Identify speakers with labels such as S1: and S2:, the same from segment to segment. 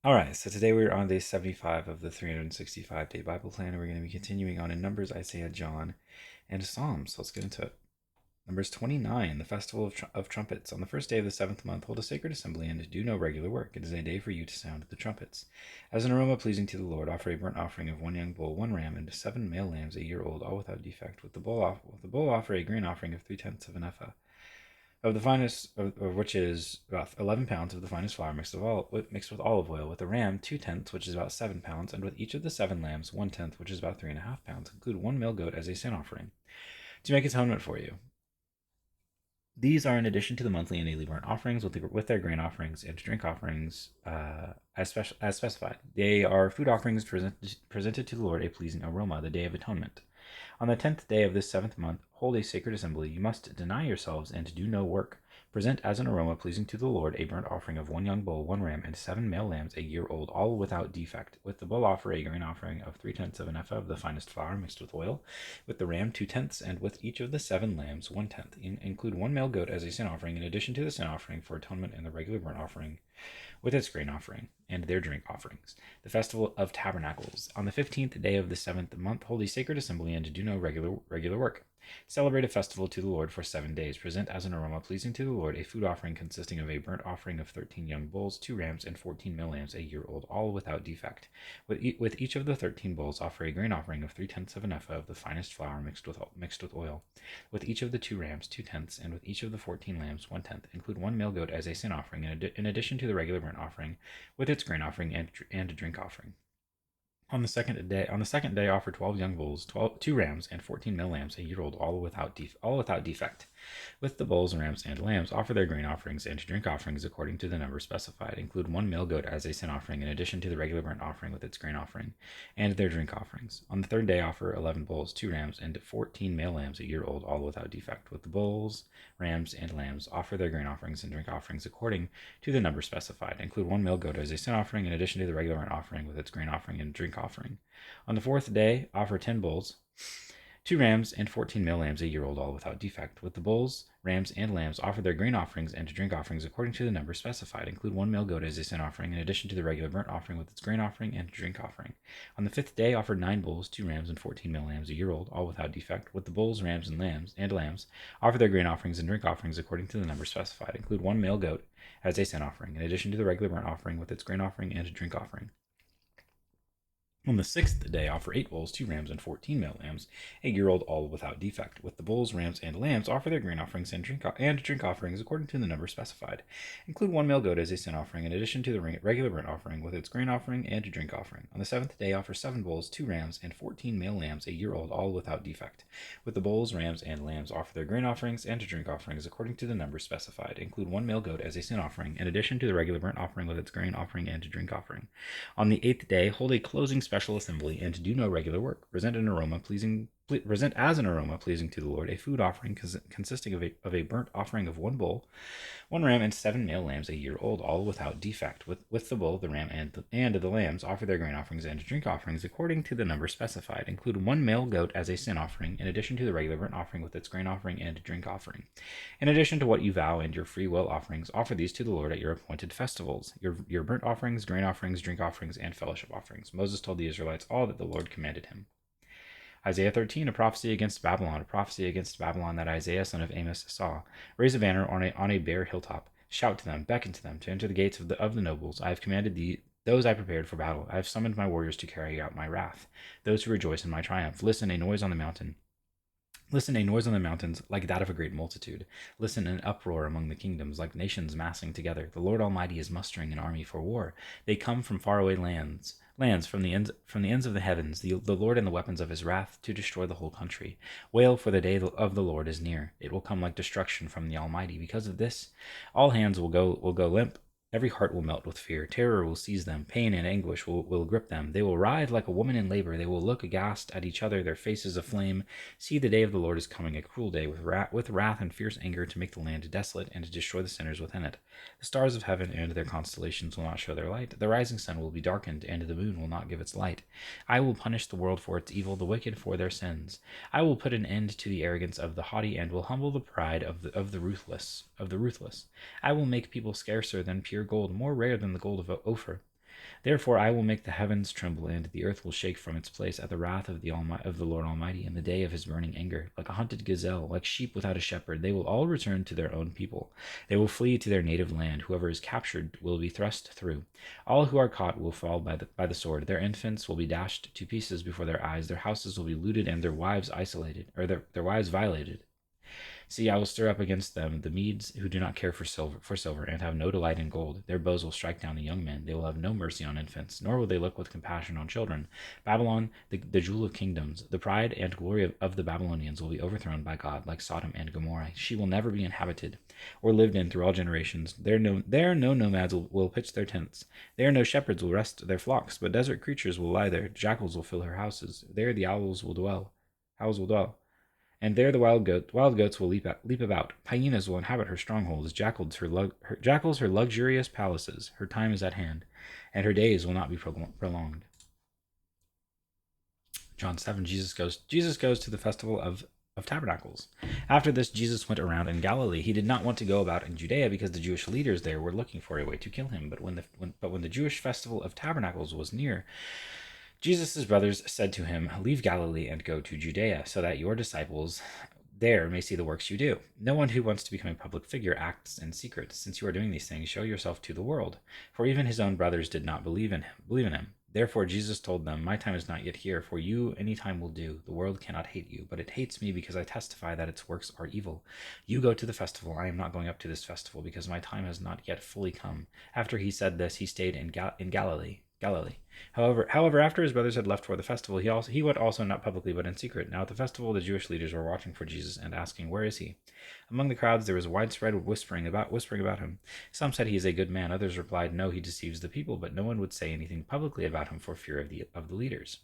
S1: All right, so today we're on day 75 of the 365-day Bible plan, and we're going to be continuing on in Numbers, Isaiah, John, and Psalms. So let's get into it. Numbers 29, the Festival of Trumpets. On the first day of the seventh month, hold a sacred assembly and do no regular work. It is a day for you to sound the trumpets. As an aroma pleasing to the Lord, offer a burnt offering of one young bull, one ram, and 7 male lambs a year old, all without defect. With the bull, offer a grain offering of 3/10 of an ephah of the finest, of which is about 11 pounds of the finest flour mixed with olive oil. With the ram, 2/10, which is about 7 pounds, and with each of the 7 lambs, 1/10, which is about 3.5 pounds. Include one male goat as a sin offering to make atonement for you. These are in addition to the monthly and daily burnt offerings with their grain offerings and drink offerings as specified. They are food offerings presented to the Lord, a pleasing aroma, the Day of Atonement. On the 10th day of this seventh month, hold a sacred assembly. You must deny yourselves and do no work. Present as an aroma pleasing to the Lord a burnt offering of one young bull, one ram, and 7 male lambs a year old, all without defect. With the bull, offer a grain offering of 3/10 of an ephah of the finest flour mixed with oil. With the ram, 2/10, and with each of the 7 lambs, 1/10. Include one male goat as a sin offering, in addition to the sin offering for atonement and the regular burnt offering with its grain offering and their drink offerings. The Festival of Tabernacles. On the 15th day of the seventh month, hold a sacred assembly and do no regular work. Celebrate a festival to the Lord for 7 days. Present as an aroma pleasing to the Lord a food offering consisting of a burnt offering of 13 young bulls, 2 rams, and 14 male lambs a year old, all without defect. With each of the 13 bulls, offer a grain offering of 3/10 of an ephah of the finest flour mixed with oil. With each of the 2 rams, 2/10, and with each of the 14 lambs, 1/10. Include one male goat as a sin offering, in addition to the regular burnt offering, with its grain offering and drink offering. On the second day, offer 12 young bulls, 2 rams, and 14 male lambs a year old, all without defect. With the bulls, rams, and lambs, offer their grain offerings and drink offerings according to the number specified. Include one male goat as a sin offering, in addition to the regular burnt offering with its grain offering and their drink offerings. On the third day, offer 11 bulls, 2 rams, and 14 male lambs a year old, all without defect. With the bulls, rams, and lambs, offer their grain offerings and drink offerings according to the number specified. Include one male goat as a sin offering, in addition to the regular burnt offering with its grain offering and drink offering. On the fourth day, offer 10 bulls, 2 rams, and 14 male lambs a year old, all without defect. With the bulls, rams, and lambs, offer their grain offerings and drink offerings according to the number specified. Include one male goat as a sin offering, in addition to the regular burnt offering with its grain offering and drink offering. On the fifth day, offer 9 bulls, 2 rams, and 14 male lambs a year old, all without defect. With the bulls, rams, and lambs, offer their grain offerings and drink offerings according to the number specified. Include one male goat as a sin offering, in addition to the regular burnt offering with its grain offering and drink offering. On the sixth day, offer 8 bulls, 2 rams, and 14 male lambs a year old, all without defect. With the bulls, rams, and lambs, offer their grain offerings and drink offerings according to the number specified. Include one male goat as a sin offering, in addition to the regular burnt offering with its grain offering and drink offering. On the seventh day, offer 7 bulls, 2 rams, and 14 male lambs a year old, all without defect. With the bulls, rams, and lambs, offer their grain offerings and drink offerings according to the number specified. Include one male goat as a sin offering, in addition to the regular burnt offering with its grain offering and drink offering. On the eighth day, hold a closing special assembly and do no regular work. Present as an aroma pleasing to the Lord a food offering consisting of a burnt offering of 1 bull, 1 ram, and 7 male lambs a year old, all without defect. With the bull, the ram, and the lambs, offer their grain offerings and drink offerings according to the number specified. Include one male goat as a sin offering, in addition to the regular burnt offering with its grain offering and drink offering. In addition to what you vow and your free will offerings, offer these to the Lord at your appointed festivals: your burnt offerings, grain offerings, drink offerings, and fellowship offerings. Moses told the Israelites all that the Lord commanded him. Isaiah 13, a prophecy against Babylon that Isaiah son of Amos saw. Raise a banner on a bare hilltop. Shout to them, beckon to them to enter the gates of the nobles. I have commanded those I prepared for battle. I have summoned my warriors to carry out my wrath, those who rejoice in my triumph. Listen, a noise on the mountains like that of a great multitude. Listen, an uproar among the kingdoms, like nations massing together. The Lord Almighty is mustering an army for war. They come from faraway lands from the ends of the heavens, the Lord and the weapons of his wrath, to destroy the whole country. Wail, for the day of the Lord is near. It will come like destruction from the Almighty. Because of this, all hands will go limp. Every heart will melt with fear. Terror will seize them. Pain and anguish will grip them. They will writhe like a woman in labor. They will look aghast at each other, their faces aflame. See, the day of the Lord is coming, a cruel day, with wrath and fierce anger, to make the land desolate and to destroy the sinners within it. The stars of heaven and their constellations will not show their light. The rising sun will be darkened, and the moon will not give its light. I will punish the world for its evil, the wicked for their sins. I will put an end to the arrogance of the haughty, and will humble the pride of the ruthless. I will make people scarcer than pure gold, more rare than the gold of Ophir. Therefore I will make the heavens tremble, and the earth will shake from its place at the wrath of the Lord Almighty in the day of his burning anger. Like a hunted gazelle, like sheep without a shepherd, they will all return to their own people. They will flee to their native land. Whoever is captured will be thrust through. All who are caught will fall by the sword. Their infants will be dashed to pieces before their eyes. Their houses will be looted, and their wives isolated, or their wives violated. See, I will stir up against them the Medes who do not care for silver, and have no delight in gold. Their bows will strike down the young men. They will have no mercy on infants, nor will they look with compassion on children. Babylon, the jewel of kingdoms, the pride and glory of the Babylonians, will be overthrown by God, like Sodom and Gomorrah. She will never be inhabited or lived in through all generations. There no nomads will pitch their tents. There no shepherds will rest their flocks, but desert creatures will lie there. Jackals will fill her houses. There the owls will dwell. And there the wild goats will leap about. Hyenas will inhabit her strongholds. Jackals her luxurious palaces. Her time is at hand, and her days will not be prolonged. John 7. Jesus goes to the festival of Tabernacles. After this, Jesus went around in Galilee. He did not want to go about in Judea because the Jewish leaders there were looking for a way to kill him. But when the Jewish festival of Tabernacles was near, Jesus' brothers said to him, "Leave Galilee and go to Judea, so that your disciples there may see the works you do. No one who wants to become a public figure acts in secret. Since you are doing these things, show yourself to the world." For even his own brothers did not believe in him. Therefore Jesus told them, "My time is not yet here. For you any time will do. The world cannot hate you, but it hates me because I testify that its works are evil. You go to the festival. I am not going up to this festival because my time has not yet fully come." After he said this, he stayed in Galilee. However, after his brothers had left for the festival, he went also not publicly but in secret. Now at the festival, the Jewish leaders were watching for Jesus and asking, "Where is he?" Among the crowds there was widespread whispering about him. Some said he is a good man. Others replied, "No, he deceives the people." But no one would say anything publicly about him for fear of the leaders.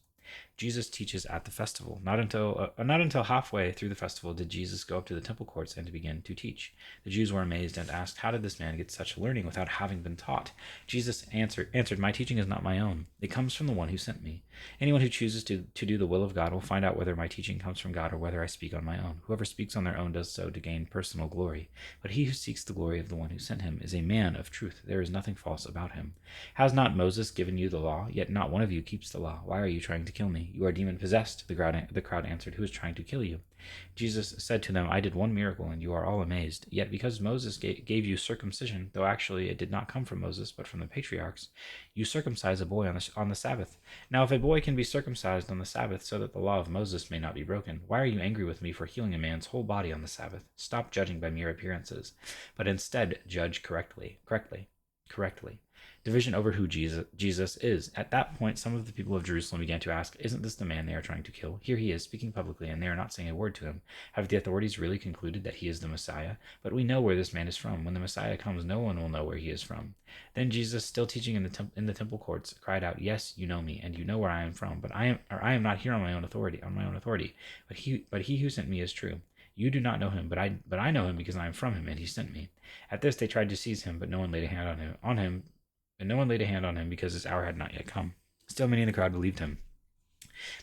S1: Jesus teaches at the festival. Not until halfway through the festival did Jesus go up to the temple courts and begin to teach. The Jews were amazed and asked, "How did this man get such learning without having been taught?" Jesus answered, "My teaching is not my own. It comes from the one who sent me. Anyone who chooses to do the will of God will find out whether my teaching comes from God or whether I speak on my own. Whoever speaks on their own does so to gain personal glory. But he who seeks the glory of the one who sent him is a man of truth. There is nothing false about him. Has not Moses given you the law? Yet not one of you keeps the law. Why are you trying to kill me? You are demon-possessed." The crowd answered, "Who is trying to kill you?" Jesus said to them, "I did one miracle, and you are all amazed. Yet because Moses gave you circumcision, though actually it did not come from Moses, but from the patriarchs, you circumcise a boy on the Sabbath. Now if a boy can be circumcised on the Sabbath so that the law of Moses may not be broken, why are you angry with me for healing a man's whole body on the Sabbath? Stop judging by mere appearances, but instead judge correctly. Division over who Jesus is. At that point, some of the people of Jerusalem began to ask, "Isn't this the man they are trying to kill? Here he is, speaking publicly, and they are not saying a word to him. Have the authorities really concluded that he is the Messiah? But we know where this man is from. When the Messiah comes, no one will know where he is from." Then Jesus, still teaching in the temple courts, cried out, "Yes, you know me, and you know where I am from. But I am not here on my own authority. But he who sent me is true. You do not know him, but I know him because I am from him, and he sent me." At this they tried to seize him, but no one laid a hand on him, because his hour had not yet come. Still many in the crowd believed him.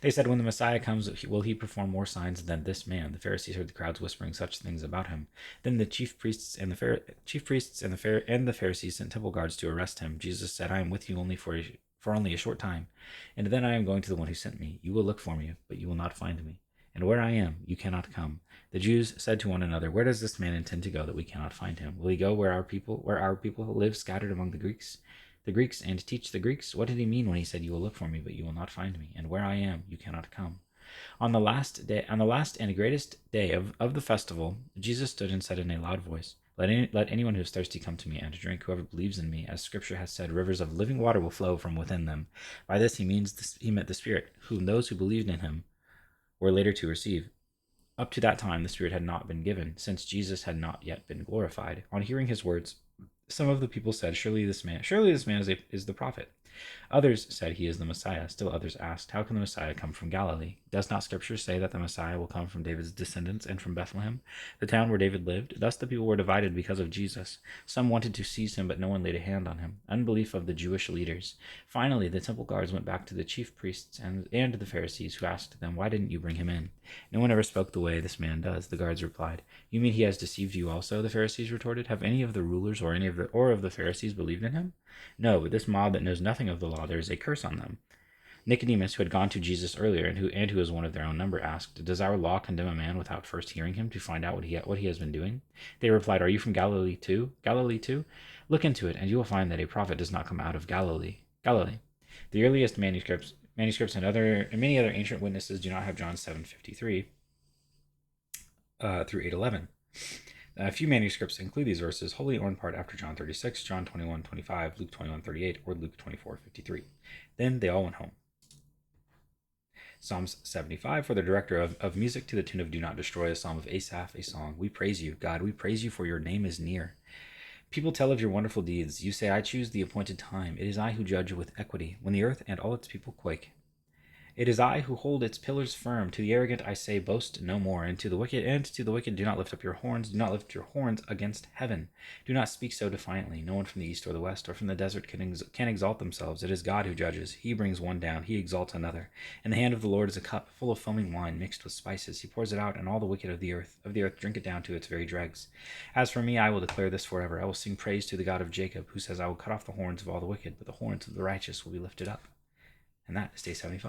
S1: They said, "When the Messiah comes, will he perform more signs than this man?" The Pharisees heard the crowds whispering such things about him. Then the chief priests and the Pharisees sent temple guards to arrest him. Jesus said, "I am with you only for only a short time, and then I am going to the one who sent me. You will look for me, but you will not find me. And where I am, you cannot come." The Jews said to one another, "Where does this man intend to go that we cannot find him? Will he go where our people live, scattered among the Greeks, and teach the Greeks? What did he mean when he said, 'You will look for me, but you will not find me'? And where I am, you cannot come?" On the last and greatest day of the festival, Jesus stood and said in a loud voice, Let anyone who is thirsty come to me and drink. Whoever believes in me, as Scripture has said, rivers of living water will flow from within them." By this he meant the Spirit, whom those who believed in him were later to receive. Up to that time, the Spirit had not been given, since Jesus had not yet been glorified. On hearing his words, some of the people said, Surely this man is the prophet." Others said, "He is the Messiah." Still others asked, "How can the Messiah come from Galilee? Does not Scripture say that the Messiah will come from David's descendants and from Bethlehem, the town where David lived?" Thus the people were divided because of Jesus. Some wanted to seize him, but no one laid a hand on him. Unbelief of the Jewish leaders. Finally, the temple guards went back to the chief priests and the Pharisees, who asked them, "Why didn't you bring him in?" "No one ever spoke the way this man does," the guards replied. "You mean he has deceived you also?" the Pharisees retorted. "Have any of the rulers or any of of the Pharisees believed in him? No, but this mob that knows nothing of the law, there is a curse on them. Nicodemus, who had gone to Jesus earlier and who was one of their own number, asked, "Does our law condemn a man without first hearing him to find out what he has been doing?" They replied, "Are you from Galilee too? Galilee too? Look into it, and you will find that a prophet does not come out of Galilee." The earliest manuscripts and many other ancient witnesses do not have John 7:53 through 8:11. A few manuscripts include these verses wholly or in part after John 36, John 21:25, Luke 21:38, or Luke 24:53. Then they all went home. Psalms 75, for the director of music to the tune of Do Not Destroy, a psalm of Asaph, a song. We praise you, God, we praise you, for your name is near. People tell of your wonderful deeds. You say, I choose the appointed time. It is I who judge with equity, when the earth and all its people quake. It is I who hold its pillars firm. To the arrogant I say, boast no more. And to the wicked, do not lift up your horns. Do not lift your horns against heaven. Do not speak so defiantly. No one from the east or the west or from the desert can exalt themselves. It is God who judges. He brings one down. He exalts another. In the hand of the Lord is a cup full of foaming wine mixed with spices. He pours it out, and all the wicked of the earth drink it down to its very dregs. As for me, I will declare this forever. I will sing praise to the God of Jacob, who says, I will cut off the horns of all the wicked, but the horns of the righteous will be lifted up. And that is day 75.